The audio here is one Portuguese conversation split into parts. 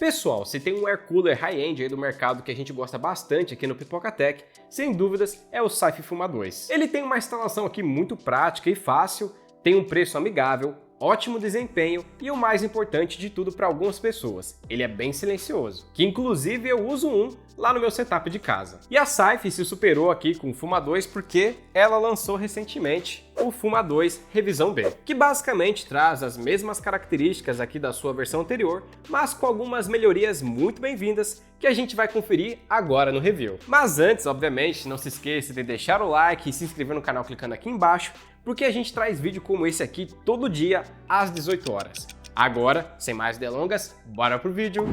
Pessoal, se tem um air cooler high-end aí do mercado que a gente gosta bastante aqui no Pipocatech, sem dúvidas é o Saif Fuma 2. Ele tem uma instalação aqui muito prática e fácil, tem um preço amigável, ótimo desempenho e o mais importante de tudo para algumas pessoas, ele é bem silencioso, que inclusive eu uso um lá no meu setup de casa. E a Saif se superou aqui com o Fuma 2 porque ela lançou recentemente o Fuma 2 Revisão B, que basicamente traz as mesmas características aqui da sua versão anterior, mas com algumas melhorias muito bem-vindas que a gente vai conferir agora no review. Mas antes, obviamente, não se esqueça de deixar o like e se inscrever no canal clicando aqui embaixo, porque a gente traz vídeo como esse aqui todo dia às 18 horas. Agora, sem mais delongas, bora pro vídeo!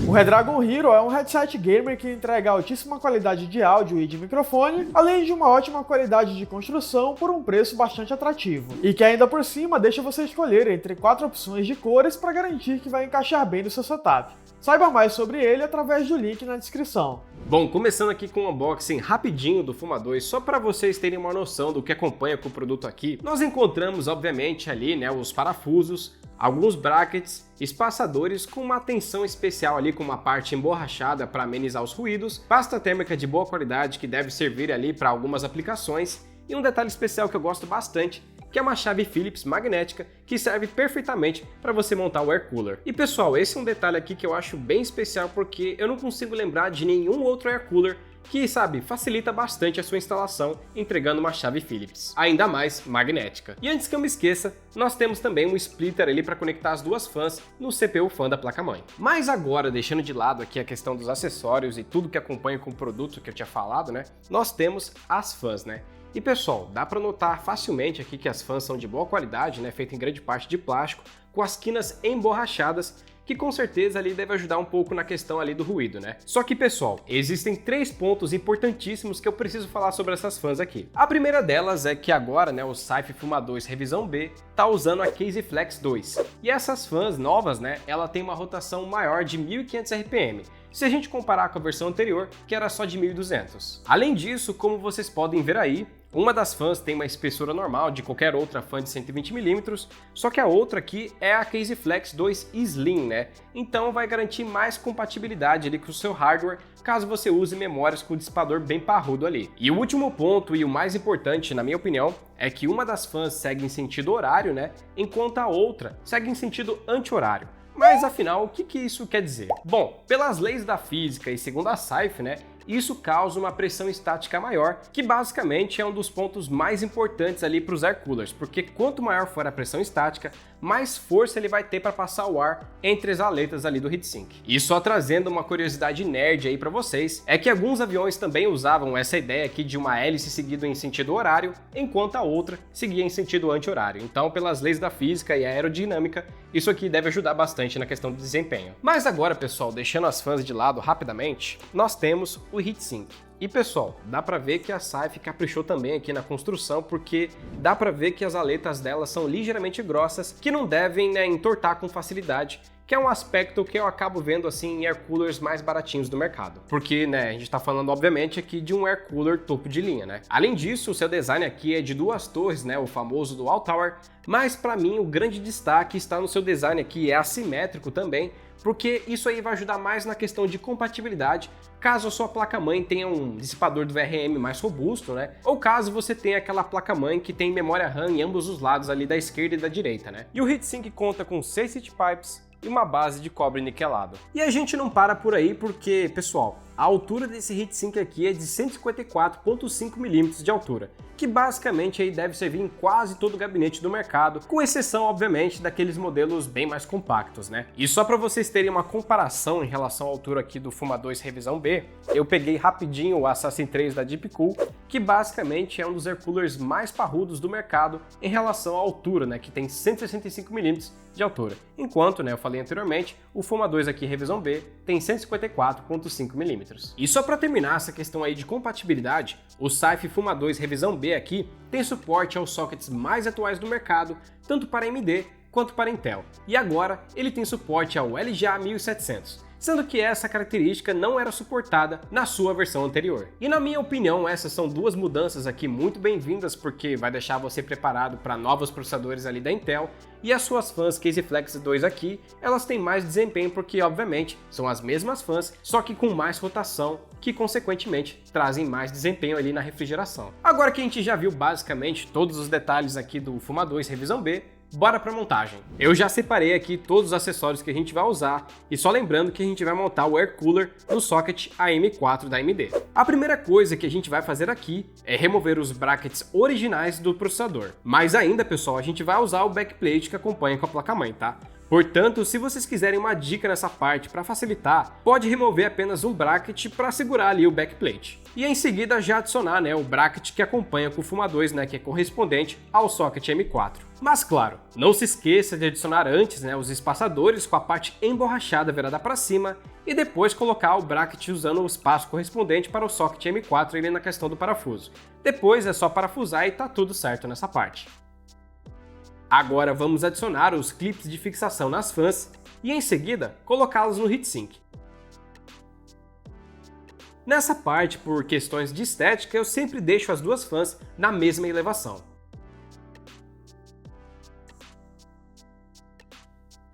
O Redragon Hero é um headset gamer que entrega altíssima qualidade de áudio e de microfone, além de uma ótima qualidade de construção por um preço bastante atrativo, e que ainda por cima deixa você escolher entre 4 opções de cores para garantir que vai encaixar bem no seu setup. Saiba mais sobre ele através do link na descrição. Bom, começando aqui com um unboxing rapidinho do Fuma 2, só para vocês terem uma noção do que acompanha com o produto aqui, nós encontramos obviamente ali, os parafusos, alguns brackets, espaçadores com uma atenção especial ali com uma parte emborrachada para amenizar os ruídos, pasta térmica de boa qualidade que deve servir ali para algumas aplicações e um detalhe especial que eu gosto bastante, que é uma chave Phillips magnética que serve perfeitamente para você montar o air cooler. E pessoal, esse é um detalhe aqui que eu acho bem especial porque eu não consigo lembrar de nenhum outro air cooler que, facilita bastante a sua instalação entregando uma chave Phillips, ainda mais magnética. E antes que eu me esqueça, nós temos também um splitter ali para conectar as duas fãs no CPU fan da placa-mãe. Mas agora, deixando de lado aqui a questão dos acessórios e tudo que acompanha com o produto que eu tinha falado, nós temos as fãs, E pessoal, dá para notar facilmente aqui que as fãs são de boa qualidade, feita em grande parte de plástico, com as quinas emborrachadas, que com certeza ali deve ajudar um pouco na questão ali do ruído, Só que pessoal, existem 3 pontos importantíssimos que eu preciso falar sobre essas fãs aqui. A primeira delas é que agora, o Saif Fuma 2 Revisão B tá usando a Case Flex 2. E essas fãs novas, ela tem uma rotação maior de 1500 RPM. Se a gente comparar com a versão anterior, que era só de 1200. Além disso, como vocês podem ver aí, uma das fãs tem uma espessura normal de qualquer outra fã de 120mm, só que a outra aqui é a Case Flex 2 Slim, Então vai garantir mais compatibilidade ali com o seu hardware, caso você use memórias com o dissipador bem parrudo ali. E o último ponto, e o mais importante na minha opinião, é que uma das fãs segue em sentido horário, Enquanto a outra segue em sentido anti-horário. Mas afinal, o que isso quer dizer? Bom, pelas leis da física e segundo a Saif, isso causa uma pressão estática maior, que basicamente é um dos pontos mais importantes ali para os air coolers, porque quanto maior for a pressão estática, mais força ele vai ter para passar o ar entre as aletas ali do heatsink. E só trazendo uma curiosidade nerd aí para vocês, é que alguns aviões também usavam essa ideia aqui de uma hélice seguida em sentido horário, enquanto a outra seguia em sentido anti-horário. Então, pelas leis da física e aerodinâmica, isso aqui deve ajudar bastante na questão do desempenho. Mas agora, pessoal, deixando as fãs de lado rapidamente, nós temos o heatsink. E pessoal, dá pra ver que a Saif caprichou também aqui na construção, porque dá pra ver que as aletas dela são ligeiramente grossas, que não devem entortar com facilidade, que é um aspecto que eu acabo vendo assim em air coolers mais baratinhos do mercado. Porque, a gente tá falando obviamente aqui de um air cooler topo de linha, Além disso, o seu design aqui é de 2 torres, o famoso Dual Tower, mas para mim o grande destaque está no seu design aqui, é assimétrico também, porque isso aí vai ajudar mais na questão de compatibilidade, caso a sua placa-mãe tenha um dissipador do VRM mais robusto, ou caso você tenha aquela placa-mãe que tem memória RAM em ambos os lados ali da esquerda e da direita, E o heatsink conta com 6 heat pipes e uma base de cobre niquelado. E a gente não para por aí porque, pessoal, a altura desse heatsink aqui é de 154,5mm de altura, que basicamente aí deve servir em quase todo o gabinete do mercado, com exceção, obviamente, daqueles modelos bem mais compactos, E só para vocês terem uma comparação em relação à altura aqui do Fuma 2 Revisão B, eu peguei rapidinho o Assassin 3 da Deepcool, que basicamente é um dos air coolers mais parrudos do mercado em relação à altura, que tem 165mm de altura, enquanto, eu falei anteriormente, o Fuma 2 aqui Revisão B tem 154,5mm. E só para terminar essa questão aí de compatibilidade, o Saif Fuma 2 Revisão B aqui tem suporte aos sockets mais atuais do mercado, tanto para AMD quanto para Intel. E agora ele tem suporte ao LGA 1700, sendo que essa característica não era suportada na sua versão anterior. E na minha opinião, essas são duas mudanças aqui muito bem-vindas, porque vai deixar você preparado para novos processadores ali da Intel, e as suas fãs Case Flex 2 aqui, elas têm mais desempenho porque, obviamente, são as mesmas fãs, só que com mais rotação, que consequentemente trazem mais desempenho ali na refrigeração. Agora que a gente já viu basicamente todos os detalhes aqui do Fuma 2 Revisão B, bora para montagem. Eu já separei aqui todos os acessórios que a gente vai usar e só lembrando que a gente vai montar o Air Cooler no socket AM4 da AMD. A primeira coisa que a gente vai fazer aqui é remover os brackets originais do processador. Mas ainda, pessoal, a gente vai usar o backplate que acompanha com a placa-mãe, tá? Portanto, se vocês quiserem uma dica nessa parte para facilitar, pode remover apenas um bracket para segurar ali o backplate. E em seguida já adicionar, o bracket que acompanha com o Fuma 2, que é correspondente ao socket M4. Mas claro, não se esqueça de adicionar antes os espaçadores com a parte emborrachada virada para cima e depois colocar o bracket usando o espaço correspondente para o socket M4 ali na questão do parafuso. Depois é só parafusar e tá tudo certo nessa parte. Agora vamos adicionar os clips de fixação nas fãs e em seguida colocá-los no heatsink. Nessa parte, por questões de estética, eu sempre deixo as duas fãs na mesma elevação.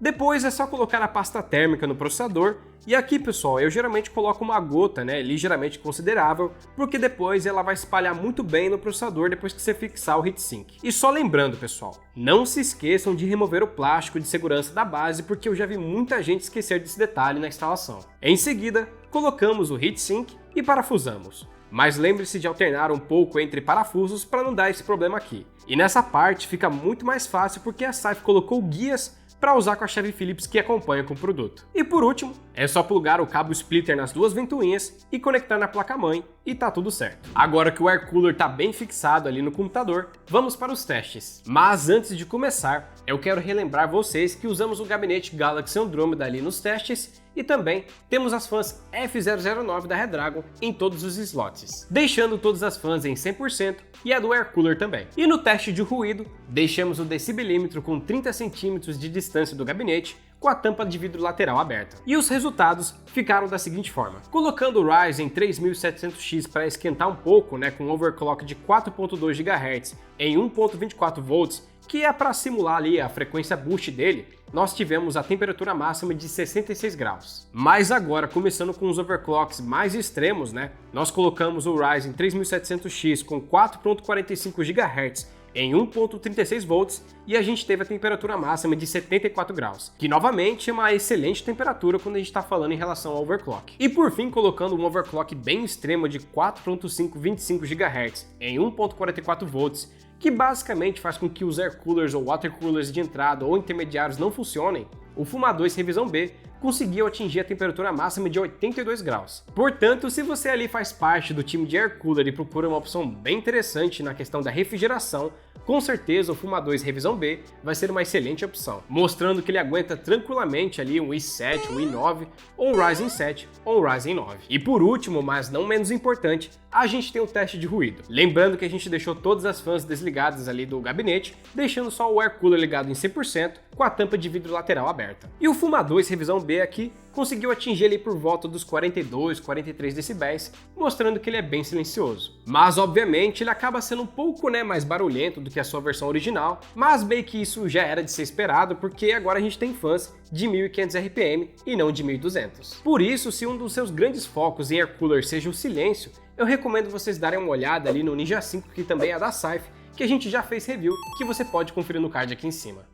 Depois é só colocar a pasta térmica no processador e aqui, pessoal, eu geralmente coloco uma gota, ligeiramente considerável, porque depois ela vai espalhar muito bem no processador depois que você fixar o heatsink. E só lembrando, pessoal, não se esqueçam de remover o plástico de segurança da base, porque eu já vi muita gente esquecer desse detalhe na instalação. Em seguida, colocamos o heatsink e parafusamos. Mas lembre-se de alternar um pouco entre parafusos para não dar esse problema aqui. E nessa parte fica muito mais fácil porque a Saif colocou guias para usar com a chave Phillips que acompanha com o produto. E por último, é só plugar o cabo splitter nas duas ventoinhas e conectar na placa-mãe e tá tudo certo. Agora que o Air Cooler tá bem fixado ali no computador, vamos para os testes. Mas antes de começar, eu quero relembrar vocês que usamos o gabinete Galaxy Andromeda ali nos testes e também temos as fãs F009 da Redragon em todos os slots, deixando todas as fãs em 100% e a do Air Cooler também. E no teste de ruído, deixamos o decibelímetro com 30 cm de distância do gabinete, com a tampa de vidro lateral aberta. E os resultados ficaram da seguinte forma. Colocando o Ryzen 3700X para esquentar um pouco, com um overclock de 4.2 GHz em 1.24 volts, que é para simular ali a frequência boost dele, nós tivemos a temperatura máxima de 66 graus. Mas agora, começando com os overclocks mais extremos, nós colocamos o Ryzen 3700X com 4.45 GHz em 1.36 volts e a gente teve a temperatura máxima de 74 graus, que novamente é uma excelente temperatura quando a gente está falando em relação ao overclock. E por fim, colocando um overclock bem extremo de 4.525 GHz em 1.44 volts, que basicamente faz com que os air coolers ou water coolers de entrada ou intermediários não funcionem, o Fuma 2 Revisão B conseguiu atingir a temperatura máxima de 82 graus. Portanto, se você ali faz parte do time de air cooler e procura uma opção bem interessante na questão da refrigeração, com certeza o Fuma 2 Revisão B vai ser uma excelente opção, mostrando que ele aguenta tranquilamente ali um i7, um i9, ou um Ryzen 7 ou um Ryzen 9. E por último, mas não menos importante, a gente tem o teste de ruído. Lembrando que a gente deixou todas as fãs desligadas ali do gabinete, deixando só o air cooler ligado em 100% com a tampa de vidro lateral aberta. E o Fuma 2 Revisão B aqui conseguiu atingir ali por volta dos 42, 43 decibéis, mostrando que ele é bem silencioso. Mas obviamente ele acaba sendo um pouco mais barulhento do que a sua versão original, mas meio que isso já era de ser esperado porque agora a gente tem fãs de 1500 RPM e não de 1200. Por isso, se um dos seus grandes focos em air cooler seja o silêncio, eu recomendo vocês darem uma olhada ali no Ninja 5, que também é da Saif, que a gente já fez review, que você pode conferir no card aqui em cima.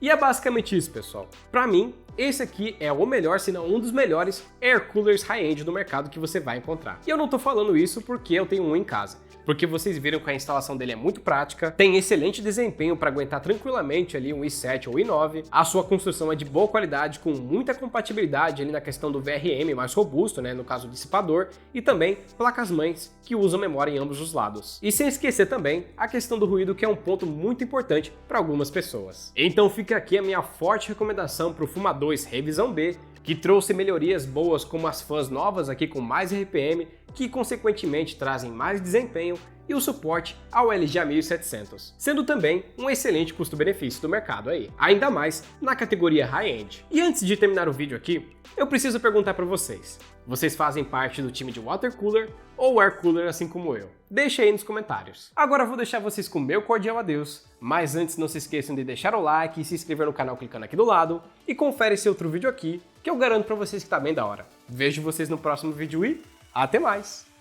E é basicamente isso, pessoal. Pra mim, esse aqui é o melhor, se não um dos melhores air coolers high-end do mercado que você vai encontrar. E eu não tô falando isso porque eu tenho um em casa, porque vocês viram que a instalação dele é muito prática, tem excelente desempenho para aguentar tranquilamente ali um i7 ou i9, a sua construção é de boa qualidade, com muita compatibilidade ali na questão do VRM mais robusto, no caso do dissipador, e também placas-mães que usam memória em ambos os lados. E sem esquecer também a questão do ruído, que é um ponto muito importante para algumas pessoas. Então fica aqui a minha forte recomendação para o Fuma 2 Revisão B, que trouxe melhorias boas como as fãs novas aqui com mais RPM, que consequentemente trazem mais desempenho e o suporte ao LGA 1700, sendo também um excelente custo-benefício do mercado aí, ainda mais na categoria high-end. E antes de terminar o vídeo aqui, eu preciso perguntar para vocês: vocês fazem parte do time de water cooler ou air cooler assim como eu? Deixa aí nos comentários. Agora eu vou deixar vocês com o meu cordial adeus, mas antes não se esqueçam de deixar o like e se inscrever no canal clicando aqui do lado, e confere esse outro vídeo aqui, que eu garanto para vocês que tá bem da hora. Vejo vocês no próximo vídeo e até mais!